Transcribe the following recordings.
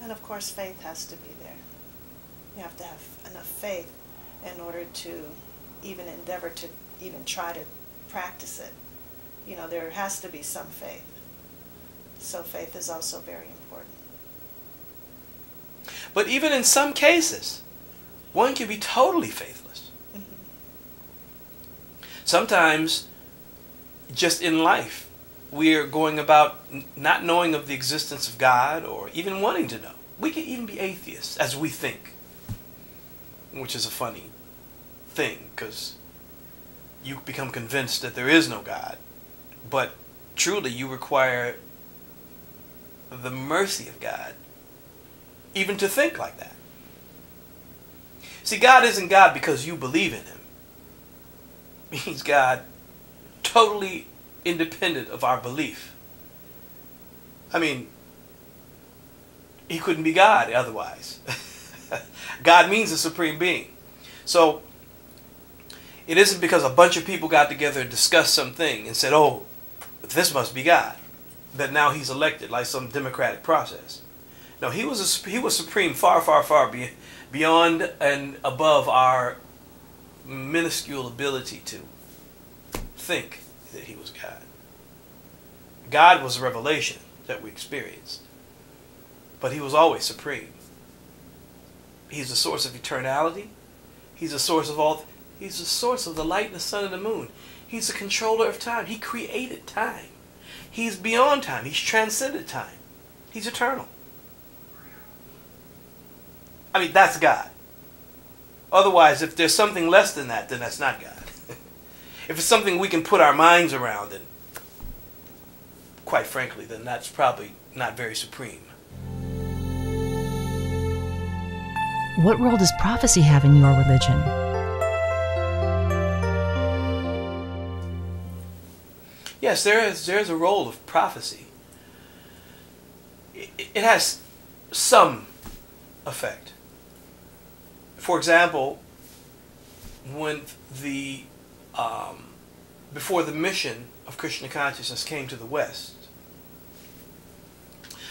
And of course, faith has to be there. You have to have enough faith in order to even endeavor to even try to practice it. You know, there has to be some faith. So faith is also very important. But even in some cases, one can be totally faithless. Sometimes, just in life, we are going about not knowing of the existence of God or even wanting to know. We can even be atheists, as we think, which is a funny thing, because you become convinced that there is no God, but truly you require the mercy of God even to think like that. See, God isn't God because you believe in him. He's God totally independent of our belief. I mean, he couldn't be God otherwise. God means a supreme being. So it isn't because a bunch of people got together and discussed something and said, oh, this must be God, that now he's elected like some democratic process. No, he was supreme, far, far, far beyond and above our minuscule ability to think that he was God. God was a revelation that we experienced, but he was always supreme. He's the source of eternality. He's the source of all. He's the source of the light and the sun and the moon. He's the controller of time. He created time. He's beyond time. He's transcended time. He's eternal. I mean, that's God. Otherwise, if there's something less than that, then that's not God. If it's something we can put our minds around, then quite frankly, then that's probably not very supreme. What role does prophecy have in your religion? Yes, there's a role of prophecy. It has some effect. For example, when before the mission of Krishna consciousness came to the West,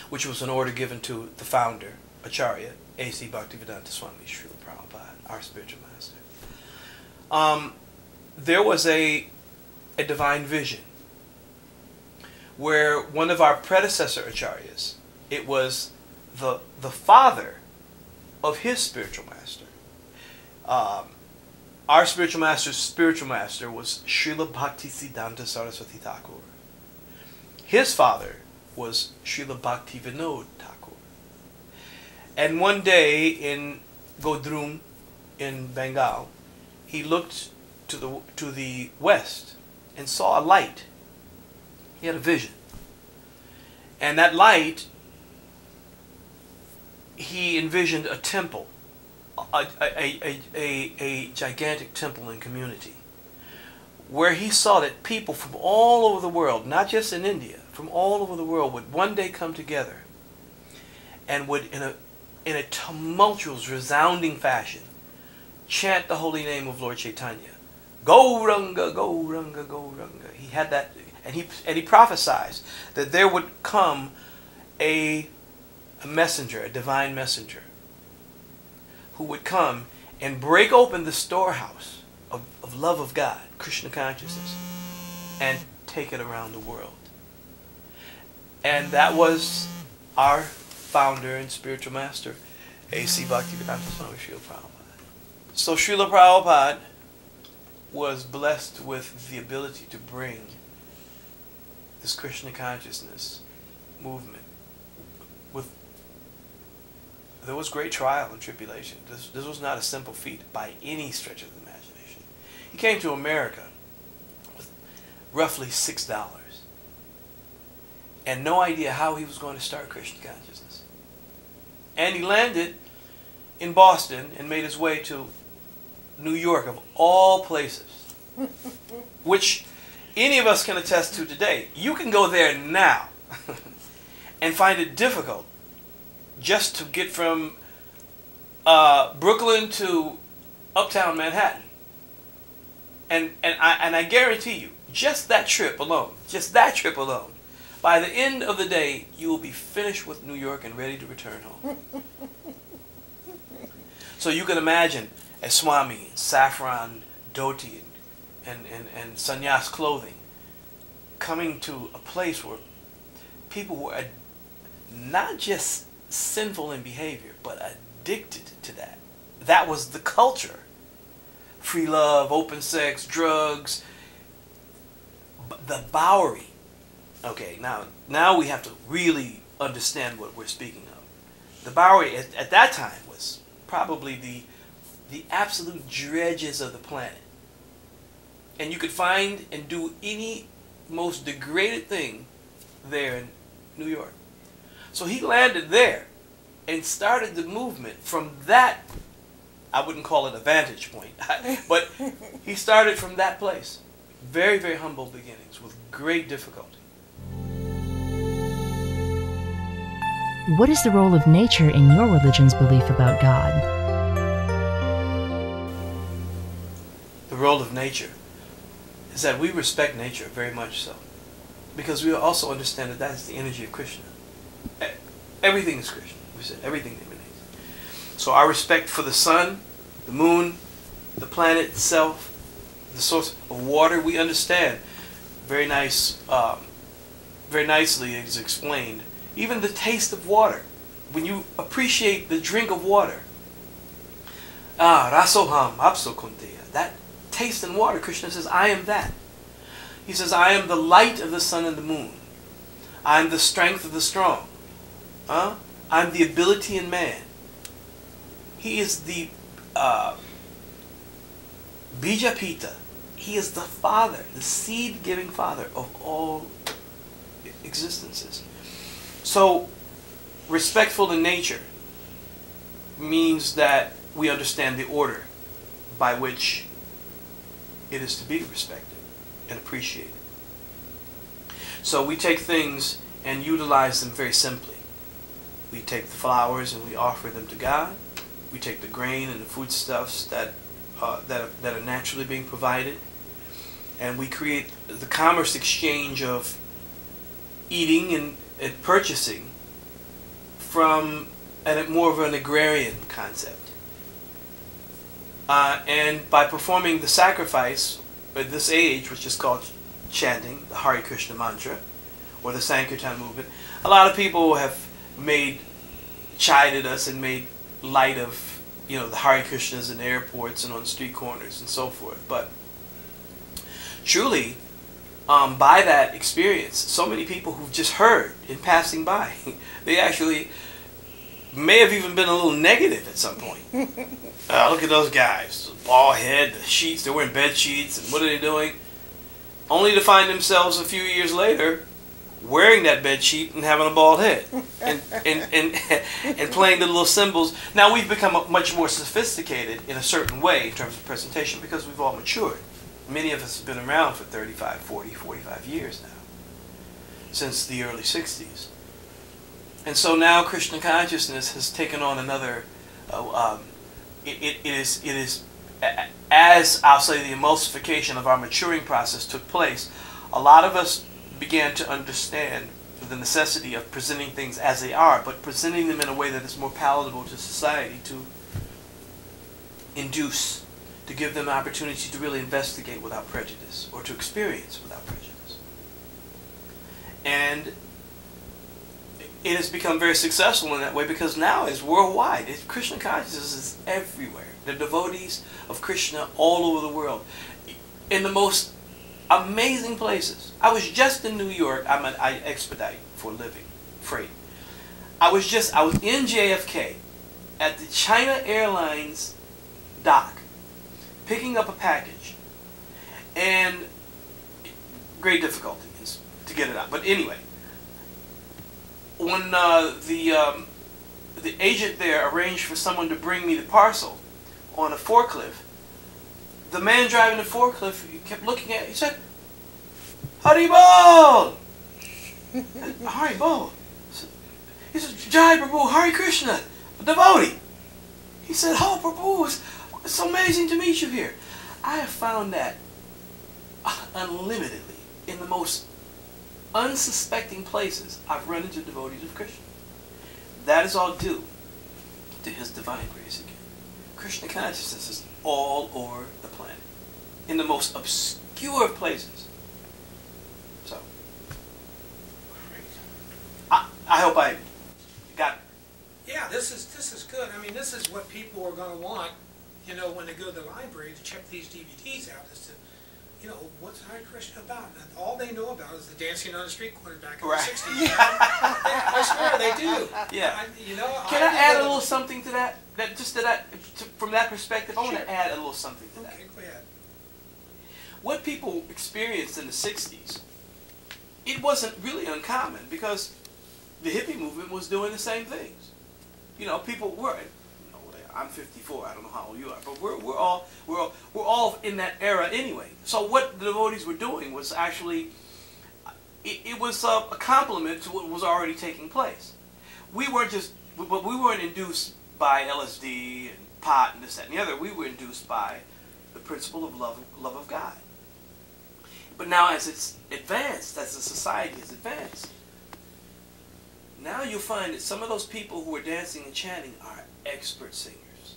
which was an order given to the founder, Acharya, A.C. Bhaktivedanta Swami Srila Prabhupada, our spiritual master, there was a divine vision where one of our predecessor acharyas, it was the father of his spiritual master. Our spiritual master was Srila Bhaktisiddhanta Saraswati Thakur. His father was Srila Bhaktivinoda Thakur. And one day in Godrum in Bengal, he looked to the west and saw a light. He had a vision. And that light, he envisioned a temple, a gigantic temple and community, where he saw that people from all over the world, not just in India, from all over the world would one day come together and would, in a tumultuous, resounding fashion, chant the holy name of Lord Chaitanya. Gauranga, Gauranga, Gauranga. He had that, and he prophesied that there would come a messenger, a divine messenger, who would come and break open the storehouse of love of God, Krishna consciousness, and take it around the world. And that was our founder and spiritual master, A.C. Bhaktivedanta Swami Srila Prabhupada. So Srila Prabhupada was blessed with the ability to bring this Krishna consciousness movement. There was great trial and tribulation. This was not a simple feat by any stretch of the imagination. He came to America with roughly $6 and no idea how he was going to start Krishna consciousness. And he landed in Boston and made his way to New York, of all places, which any of us can attest to today. You can go there now and find it difficult just to get from Brooklyn to uptown Manhattan. And I guarantee you, just that trip alone By the end of the day, you will be finished with New York and ready to return home. So you can imagine a Swami in saffron dhoti and sannyas clothing coming to a place where people were not just sinful in behavior, but addicted to that. That was the culture. Free love, open sex, drugs, the Bowery. Okay, now we have to really understand what we're speaking of. The Bowery at that time was probably the absolute dredges of the planet. And you could find and do any most degraded thing there in New York. So he landed there and started the movement from that, I wouldn't call it a vantage point, but he started from that place. Very, very humble beginnings with great difficulty. What is the role of nature in your religion's belief about God? The role of nature is that we respect nature very much so, because we also understand that that is the energy of Krishna. Everything is Krishna. We said everything emanates. So our respect for the sun, the moon, the planet itself, the source of water, we understand very nicely is explained. Even the taste of water, when you appreciate the drink of water, rasoham apsokunteya, that taste in water, Krishna says, I am that. He says, I am the light of the sun and the moon. I am the strength of the strong. I am the ability in man. He is the Bijapita. He is the father, the seed-giving father of all existences. So, respectful to nature means that we understand the order by which it is to be respected and appreciated. So we take things and utilize them very simply. We take the flowers and we offer them to God. We take the grain and the foodstuffs that are naturally being provided, and we create the commerce exchange of eating and purchasing from more of an agrarian concept. And by performing the sacrifice at this age, which is called chanting the Hare Krishna mantra or the Sankirtan movement, a lot of people have chided us and made light of, the Hare Krishnas in airports and on street corners and so forth. But truly, by that experience, so many people who've just heard in passing by, they actually may have even been a little negative at some point. Look at those guys, bald head, the sheets, they're wearing bed sheets, and what are they doing? Only to find themselves a few years later wearing that bed sheet and having a bald head and playing the little symbols. Now we've become much more sophisticated in a certain way in terms of presentation because we've all matured. Many of us have been around for 35, 40, 45 years now, since the early 60s. And so now Krishna consciousness has taken on another, it is, as I'll say the emulsification of our maturing process took place, a lot of us began to understand the necessity of presenting things as they are, but presenting them in a way that is more palatable to society, to induce, to give them an opportunity to really investigate without prejudice, or to experience without prejudice. And it has become very successful in that way because now it's worldwide. Krishna consciousness is everywhere. The devotees of Krishna all over the world, in the most amazing places. I was just in New York. I expedite for a living, freight. I was in JFK at the China Airlines dock, picking up a package, and great difficulty to get it out. But anyway, when the agent there arranged for someone to bring me the parcel on a forklift, the man driving the forklift, he kept looking at it. He said, "Haribol!" Haribol. He said, "Jai Prabhu, Hare Krishna, a devotee." He said, "Oh Prabhu, it's so amazing to meet you here." I have found that unlimitedly in the most unsuspecting places, I've run into devotees of Krishna. That is all due to his divine grace again. Krishna consciousness is all over the planet, in the most obscure places. So, I hope I got it. Yeah, this is good. I mean, this is what people are going to want, you know, when they go to the library to check these DVDs out, is to, you know, what's Hare Krishna about? And all they know about is the dancing on the street corner back in the 60s. Yeah, I swear they do. Yeah. You know, Can I add a little something to that? From that perspective, I want to add a little something to that. Okay, go ahead. What people experienced in the 60s, it wasn't really uncommon because the hippie movement was doing the same things. You know, people were. I'm 54. I don't know how old you are, but we're all in that era anyway. So what the devotees were doing was actually it was a complement to what was already taking place. We weren't induced by LSD and pot and this, that, and the other. We were induced by the principle of love of God. But now, as it's advanced, as the society has advanced, now you'll find that some of those people who are dancing and chanting are expert singers,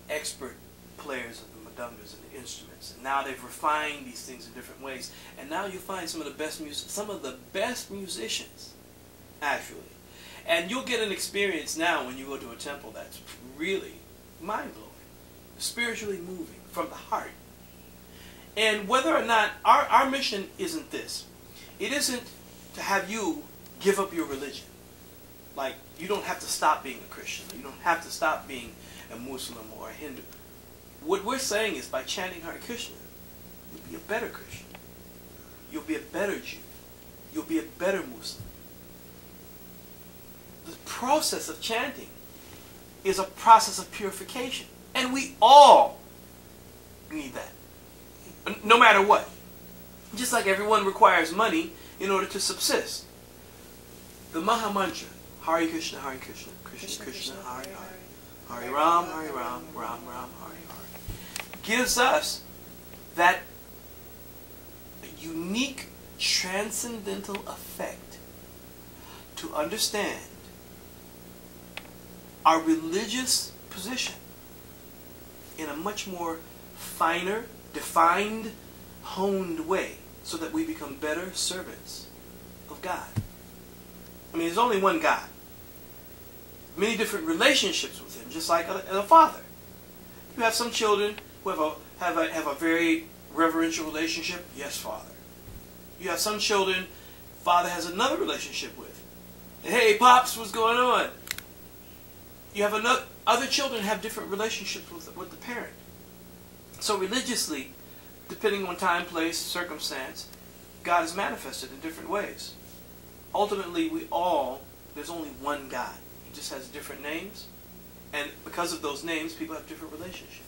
expert players of the madongas and the instruments. And now they've refined these things in different ways. And now you find some of the best musicians, actually. And you'll get an experience now when you go to a temple that's really mind-blowing, spiritually moving from the heart. And whether or not, our mission isn't this. It isn't to have you give up your religion. Like, you don't have to stop being a Christian. You don't have to stop being a Muslim or a Hindu. What we're saying is, by chanting Hare Krishna, you'll be a better Christian. You'll be a better Jew. You'll be a better Muslim. The process of chanting is a process of purification. And we all need that. No matter what. Just like everyone requires money in order to subsist. The Maha Mantra, Hare Krishna, Krishna Krishna, Hare Hare, Hare Ram, Ram Ram, Hare Hare, gives us that unique transcendental effect to understand our religious position in a much more finer, defined, honed way, so that we become better servants of God. I mean, there's only one God. Many different relationships with Him, just like a father. You have some children who have a very reverential relationship. Yes, Father. You have some children Father has another relationship with. And, hey, Pops, what's going on? You have other children have different relationships with the parent. So religiously, depending on time, place, circumstance, God is manifested in different ways. Ultimately, there's only one God. He just has different names. And because of those names, people have different relationships.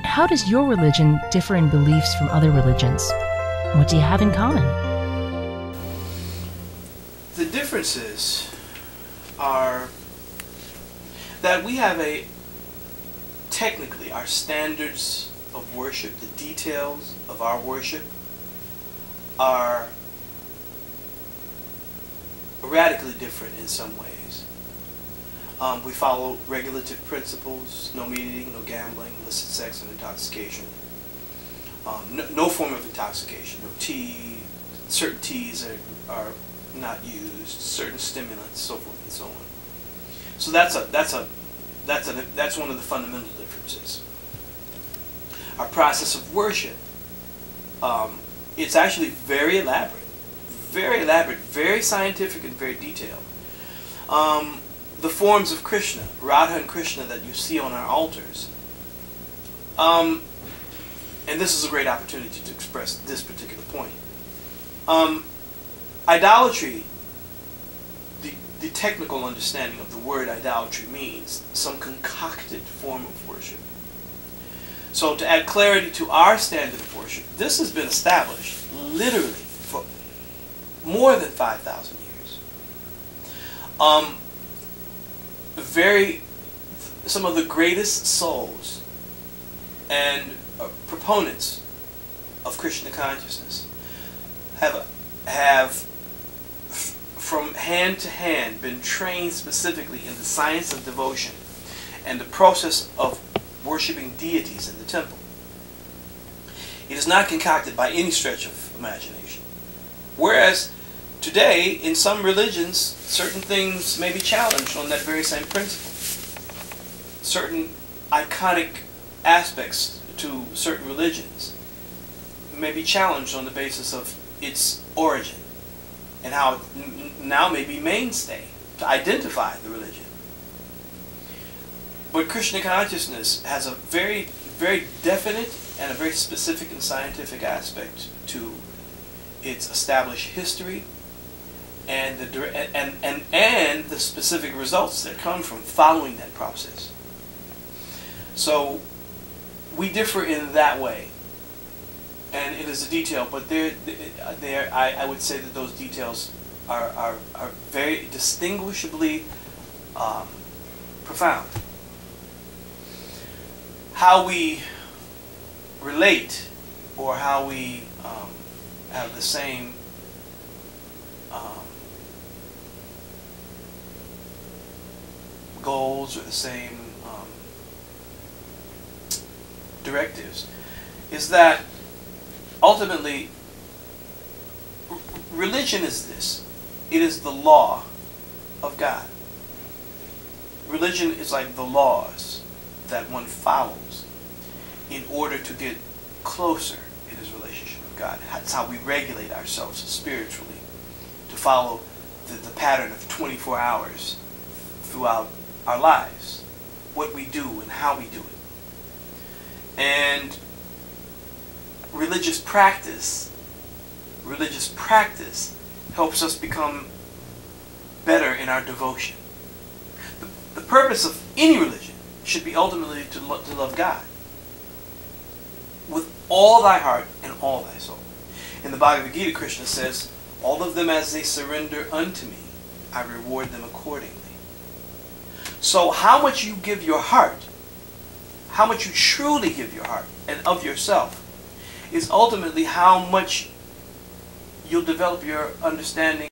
How does your religion differ in beliefs from other religions? What do you have in common? The differences are that we have technically, our standards of worship, the details of our worship, are radically different in some ways. We follow regulative principles: no eating, no gambling, illicit sex, and intoxication. No form of intoxication, no tea. Certain teas are not used. Certain stimulants, so forth and so on. So that's one of the fundamental differences. Our process of worship, it's actually very elaborate, very scientific, and very detailed. The forms of Krishna, Radha and Krishna, that you see on our altars, and this is a great opportunity to express this particular point. Idolatry, the technical understanding of the word idolatry, means some concocted form of worship. So to add clarity to our standard of worship, this has been established literally for more than 5,000 years. Some of the greatest souls and proponents of Krishna consciousness have from hand to hand been trained specifically in the science of devotion and the process of worshiping deities in the temple. It is not concocted by any stretch of imagination. Whereas today, in some religions, certain things may be challenged on that very same principle. Certain iconic aspects to certain religions may be challenged on the basis of its origin and how it now may be mainstay to identify the religion. But Krishna consciousness has a very, very definite and a very specific and scientific aspect to its established history and the specific results that come from following that process. So we differ in that way, and it is a detail, but I would say that those details are very distinguishably profound. How we relate, or how we have the same goals or the same directives, is that ultimately religion is this. It is the law of God. Religion is like the laws that one follows in order to get closer in his relationship with God. That's how we regulate ourselves spiritually, to follow the pattern of 24 hours throughout our lives, what we do and how we do it. And religious practice helps us become better in our devotion. The purpose of any religion should be ultimately to love God with all thy heart and all thy soul. In the Bhagavad Gita, Krishna says, all of them as they surrender unto me, I reward them accordingly. So how much you give your heart, how much you truly give your heart and of yourself, is ultimately how much you'll develop your understanding